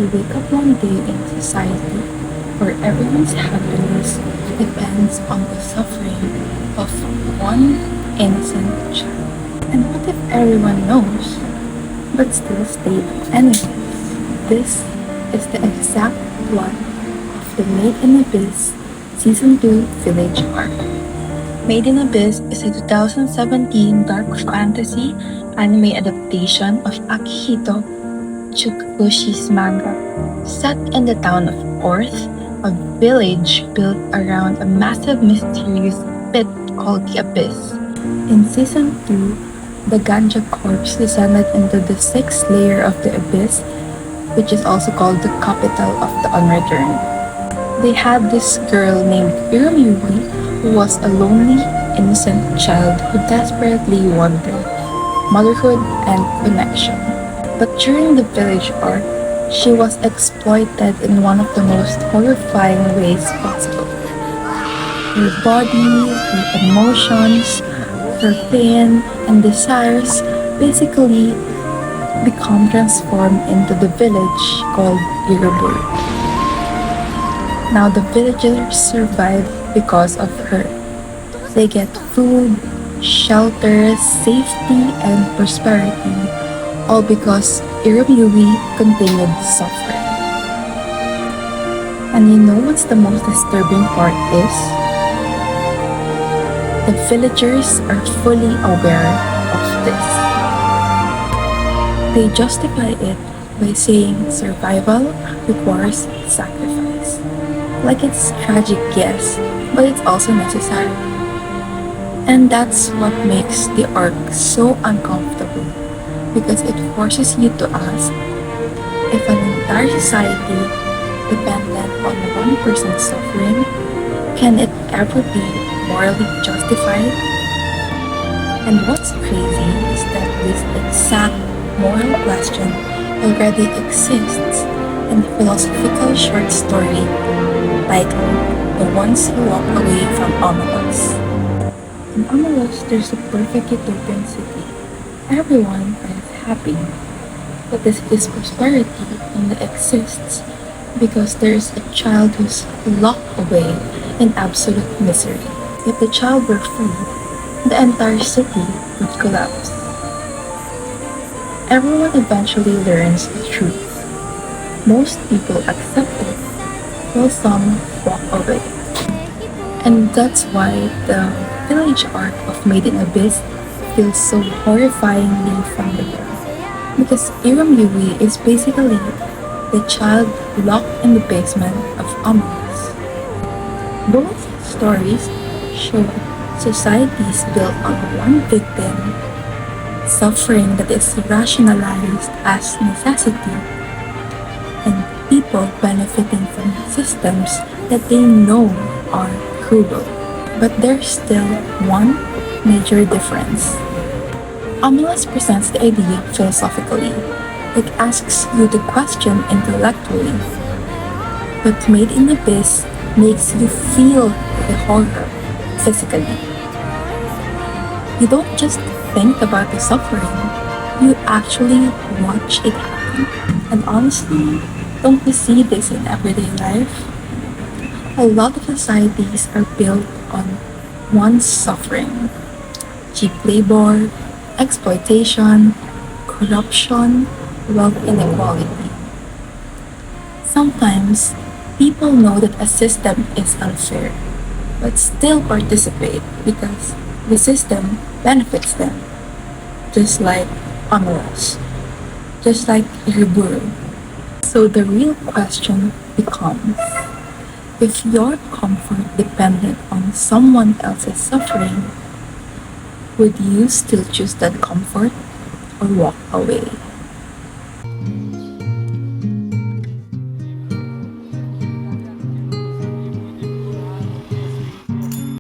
You wake up one day in a society where everyone's happiness depends on the suffering of one innocent child. And what if everyone knows, but still stayed enemies? This is the exact plot of the Made in Abyss Season 2 Village arc. Made in Abyss is a 2017 dark fantasy anime adaptation of Akihito Tsukibushi's manga. Set in the town of Orth, a village built around a massive mysterious pit called the Abyss. In Season 2, the Ganja corpse descended into the sixth layer of the Abyss, which is also called the capital of the Unreturned. They had this girl named Irumyuki who was a lonely, innocent child who desperately wanted motherhood and connection. But during the village arc, she was exploited in one of the most horrifying ways possible. Her body, her emotions, her pain, and desires basically become transformed into the village called Irubur. Now the villagers survive because of her. They get food, shelter, safety, and prosperity, all because Irumyubi continued suffering. And you know what's the most disturbing part is? The villagers are fully aware of this. They justify it by saying survival requires sacrifice. Like it's tragic, yes, but it's also necessary. And that's what makes the arc so uncomfortable, because it forces you to ask if an entire society dependent on one person's suffering, can it ever be morally justified? And what's crazy is that this exact moral question already exists in a philosophical short story titled The Ones Who Walk Away from Omelas. In Omelas, there's a perfect utopian city. Everyone is happy. But this is prosperity only exists because there's a child who's locked away in absolute misery. If the child were free, the entire city would collapse. Everyone eventually learns the truth. Most people accept it, while some walk away. And that's why the village arc of Made in Abyss feels so horrifyingly familiar. Because Irumyubi is basically the child locked in the basement of Omelas. Both stories show societies built on one victim, suffering that is rationalized as necessity, and people benefiting from systems that they know are cruel. But there's still one major difference. Omelas presents the idea philosophically. It asks you to question intellectually. But Made in Abyss makes you feel the horror physically. You don't just think about the suffering, you actually watch it happen. And honestly, don't we see this in everyday life? A lot of societies are built on one's suffering. Cheap labor, exploitation, corruption, wealth inequality. Sometimes, people know that a system is unfair, but still participate because the system benefits them. Just like Omelas, just like Iruburu. So the real question becomes, if your comfort depended on someone else's suffering, would you still choose that comfort or walk away?